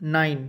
9۔